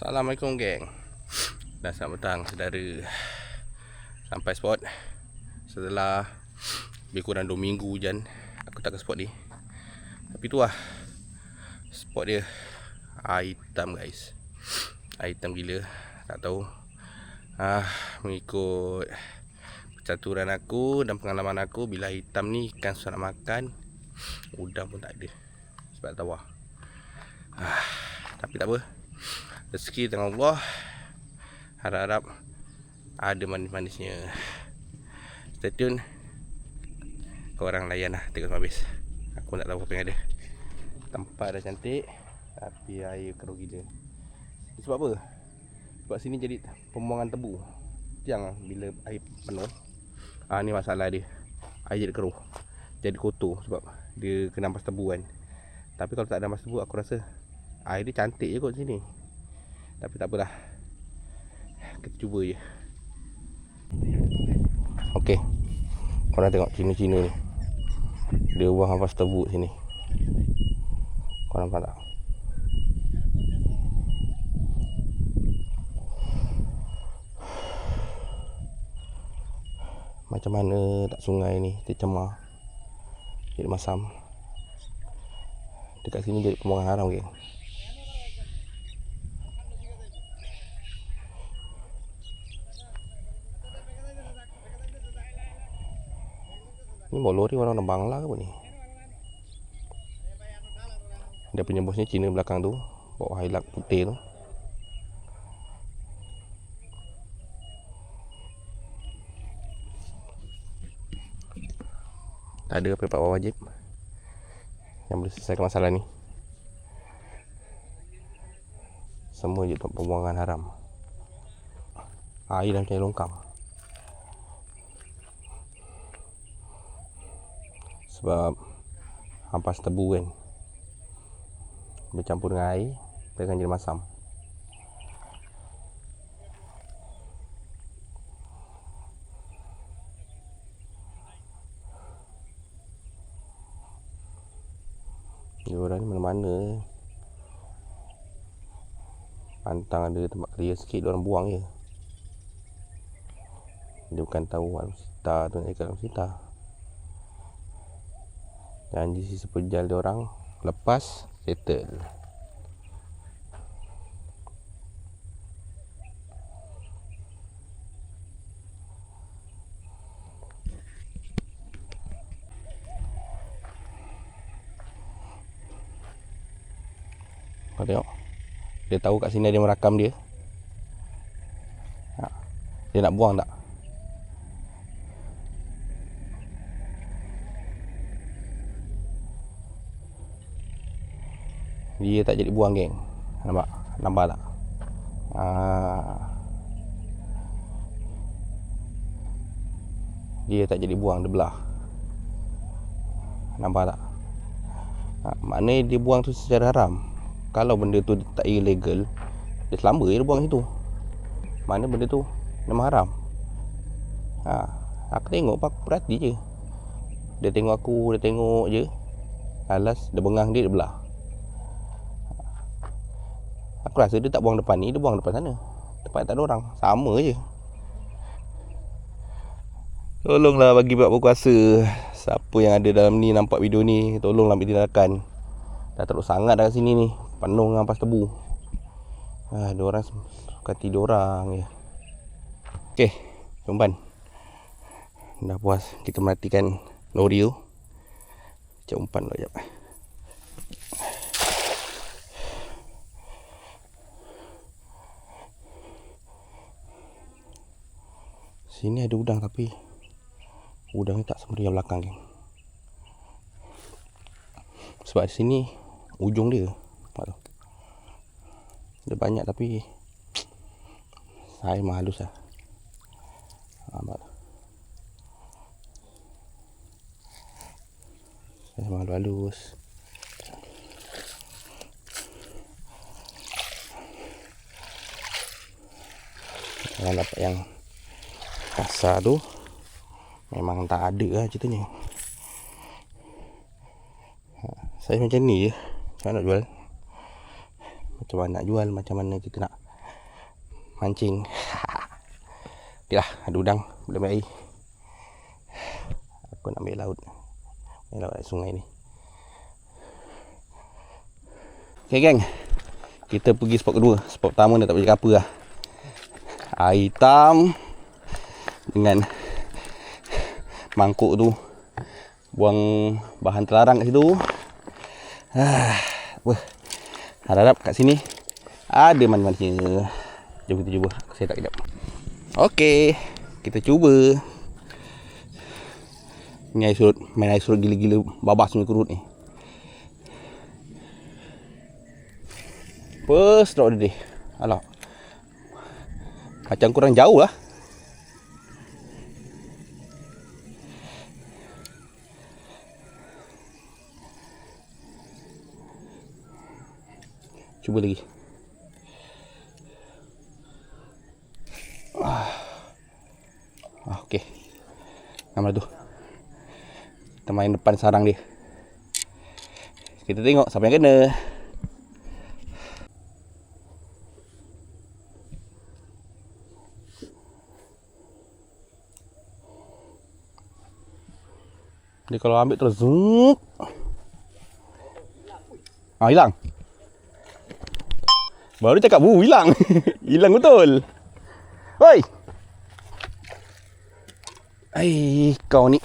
Assalamualaikum geng. Dan selamat petang saudara. Sampai spot setelah lebih kurang 2 minggu hujan. Aku tak ke spot ni. Tapi tu lah, spot dia air hitam guys. Air hitam gila. Tak tahu mengikut percaturan aku dan pengalaman aku, bila air hitam ni ikan susah nak makan, udang pun tak ada sebab tawar. Tapi tak apa, rezeki tangan Allah. Harap-harap ada manis-manisnya. Stay tune. Korang layan lah, tengok sampai habis. Aku nak tahu apa yang ada. Tempat dah cantik, tapi air keruh gila. Sebab apa? Sebab sini jadi pembuangan tebu. Jangan bila air penuh, ni masalah dia. Air jadi keruh, jadi kotor sebab dia kena ampas tebu kan. Tapi kalau tak ada ampas tebu, aku rasa air dia cantik je kot sini. Tapi tak apalah, kita cuba je. Okey, korang tengok Cina-Cina ni, dia buang ampas tebu sini. Korang nampak tak? Macam mana tak sungai ni tercemar, jadi masam. Dekat sini jadi pembuangan haram geng. Ni bawa lori orang Bangla ke apa ni? Dia punya bosnya Cina belakang tu, bawa Hilux putih tu. Tak ada paper wajib yang boleh selesaikan masalah ni. Semua je pembuangan haram. Air dah macam longkang. Sebab ampas tebu kan, bercampur dengan air, dia akan jadi masam. Dia orang ni mana-mana, pantang ada tempat clear sikit, dia orang buang je. Dia bukan tahu alam sita tu nak ikat alam sita. Janji sisa pejal dia orang, lepas settle. Kau tengok, dia tahu kat sini ada merakam dia. Dia nak buang tak? Dia tak jadi buang geng. Nampak? Nampak tak? Dia tak jadi buang, dia belah. Nampak tak? Maknanya dia buang tu secara haram. Kalau benda tu tak illegal, dia selamba je dia buang situ. Mana benda tu memang haram. Aku tengok, aku perhati je. Dia tengok aku, dia tengok je. Alas, dia bengang dia belah. Aku rasa dia tak buang depan ni, dia buang depan sana. Tempat tak ada orang, sama je. Tolonglah bagi pihak berkuasa, siapa yang ada dalam ni nampak video ni, tolonglah ambil tindakan. Dah teruk sangat dah kat sini ni, penuh dengan ampas tebu. Ada orang suka tidur orang je. Okey, jumpan. Dah puas kita matikan lori tu. Cek umpan dulu sekejap. Sini ada udang tapi udang ni tak semeriah belakang geng. Sebab di sini ujung dia, nampak tu. Dia banyak tapi saya mah halus lah. Nampak tu. Saya mah halus. Jangan dapat yang kasar tu, memang tak ada lah ceritanya. Saya macam ni je. Macam mana nak jual, macam mana kita nak mancing. Okeylah, ada udang, boleh ambil air. Aku nak ambil laut. Ambil laut sungai ni. Okay geng, kita pergi spot kedua. Spot pertama ni tak boleh cakap apa lah. Air hitam dengan mangkuk tu buang bahan terlarang kat situ. Harap kat sini ada mana-mana. Jom kita cuba. Saya tak kejap. Okey, kita cuba. Ni air surut, main air surut gila-gila, babas punya kurut ni. First drop dia. Alah. Macam kurang jauh lah. Cuba lagi. Okey. Nampak tu. Kita main depan sarang dia. Kita tengok siapa yang kena. Dia kalau ambil terus zoom. Hilang. Baru cakap hilang. Hilang betul. Hoi. Kau ni.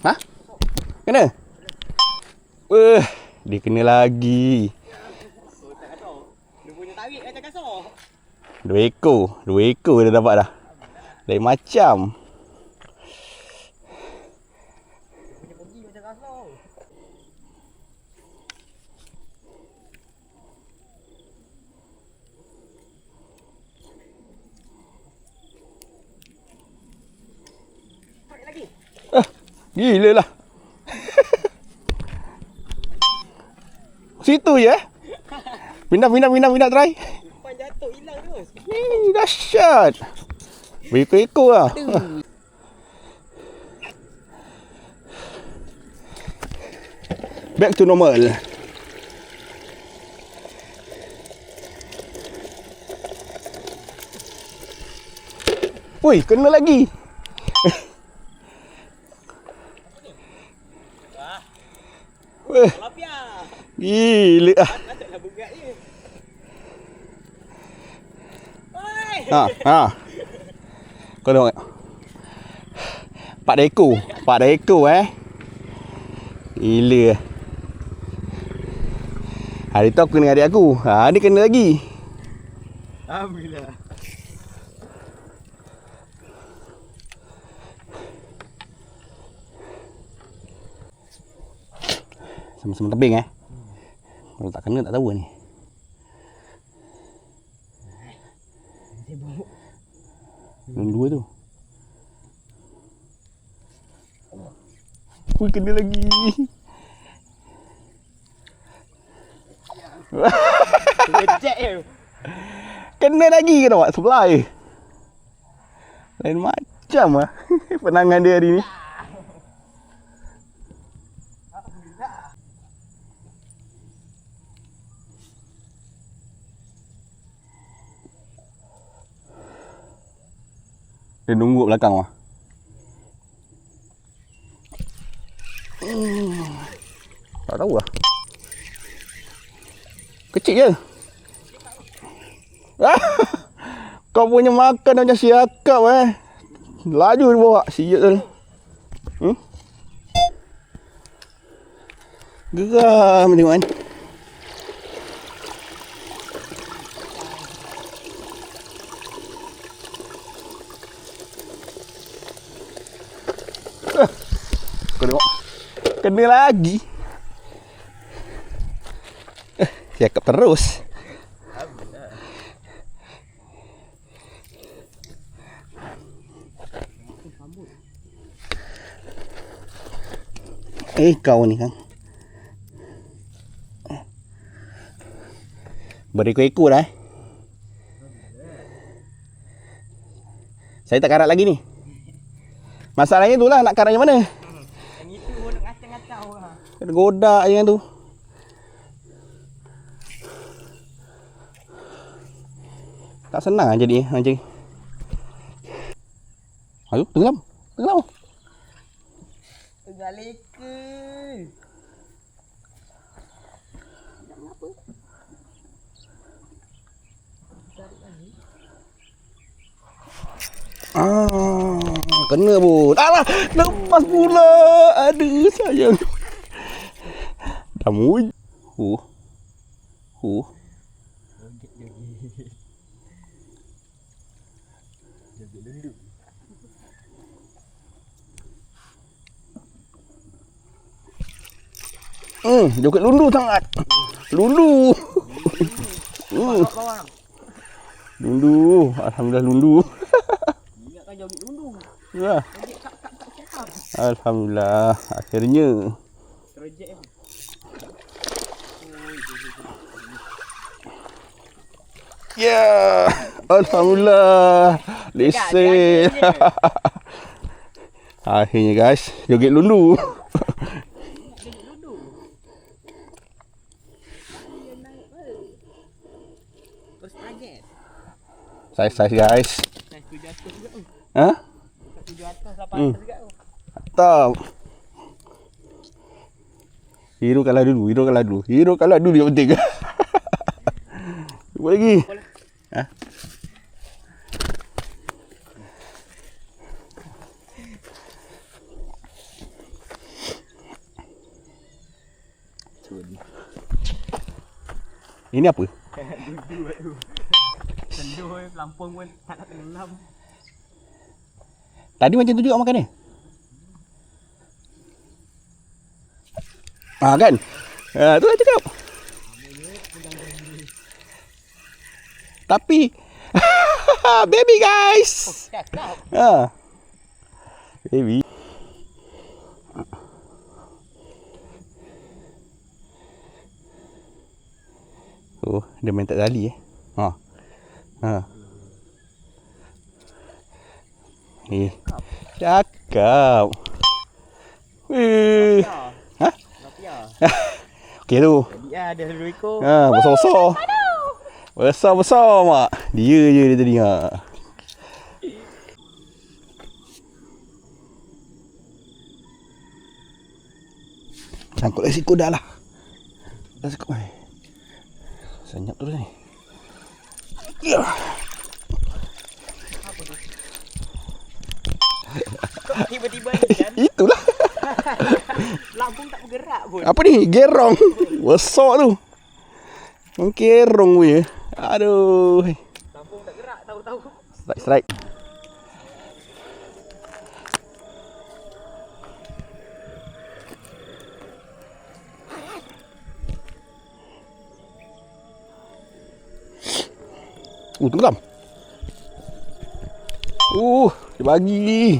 Hah? Kena? Dia kena lagi. Dia punya tarik macam kasar. Dua ekor dah dapat dah. Lain macam. Dia punya pergi macam kasar. Tarik lagi. Gila lah. Situ je. Pindah try. Umpan jatuh hilang terus. Dahsyat. Berikut-ikut lah. Back to normal. Woi, kena lagi. Lapia. Gila ah. Patutlah berat je. Oi. Kau tengok. 4 ekor Gila. Hari tu aku dengan adik aku. Ni kena lagi. Alhamdulillah. Sama-sama tebing Kalau tak kena tak tahu ni. Dua tu. Kena lagi. Reject je. Kena lagi ke tak sebelah je. Lain macam lah penangan dia hari ni. Dia nunggu belakang lah. Tak tahu lah. Kecil je. Kau punya makan macam siakap Laju dia bawa siap tu. Geram tengok kan. Kau tengok. Kena lagi. Siakap terus. Kau ni kan. Berikut-ikut dah. Saya tak karat lagi ni. Masalahnya tu lah nak karat yang mana? Yang itu pun nak ngacau-ngacau lah. Kena godak je yang tu. Tak senang jadi mancing. Ayo, tenggelam. Tenggelam. Tengah leka. Kena pun. Alah, lepas pula. Aduh, sayang. Dah muj. Joget lundu sangat. Lundu. Bawang. Lundu. Alhamdulillah lundu. Ingatkan joget lundu. Ya. Joget kap. Alhamdulillah. Akhirnya. Projek pun. Ya. Alhamdulillah. Lesen. Akhirnya guys, joget lundu. Saiz guys. Naik 700 juga tu. Ha? 700, 800 juga tu. Tak. Hero kalah dulu yang penting. Cuba lagi. Ha? Ini apa? Sendu pelampung pun tak nak tenggelam. Tadi macam tu juga makan ni. Kan? Tu lah cakap. Tapi baby guys. Cakap. Baby. Oh, dia main tak tali Cakap. Ha? Okey tu. Jadi ada 2 ekor. Besar-besar. Besar-besar mak. Dia je dia tadi Sangkut lagi sikut dah lah. Dah sikut. Senyap terus ni. Ya. Kok tiba-tiba ni kan? Itulah. Lampung tak bergerak pun. Apa ni? Gerong. Besar tu. Gerong punya. Aduh. Lampung tak gerak tahu-tahu. Strike. Tenggelam. Dia bagi.